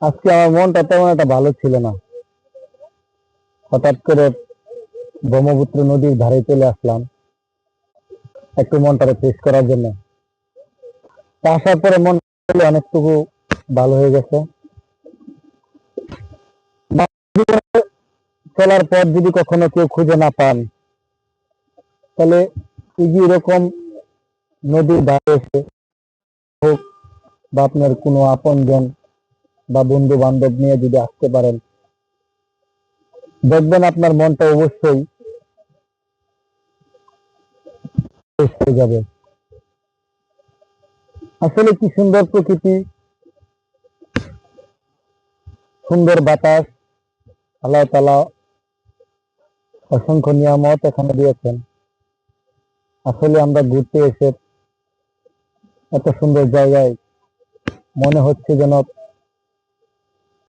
আজকে আমার মনটা তেমন একটা ভালো ছিল না। হঠাৎ করে ব্রহ্মপুত্র নদীর ধারে চলে আসলাম একটু মনটা ফ্রেশ করার জন্য। তা আসার পরে মন অনেকটুকু ভালো হয়ে গেছে। চলার পর যদি কখনো কেউ খুঁজে না পান, তাহলে এই যে এরকম নদীর ধারে এসে হোক বা আপনার কোনো আপনজন বা বন্ধু বান্ধব নিয়ে যদি আসতে পারেন, দেখবেন আপনার মনটা অবশ্যই ফ্রেশ হয়ে যাবে। আসলে কি সুন্দর প্রকৃতি, সুন্দর বাতাস, আল্লাহ তাআলা অসংখ্য নিয়ামত এখানে দিয়েছেন। আসলে আমরা ঘুরতে এসে এত সুন্দর জায়গায় মনে হচ্ছে যেন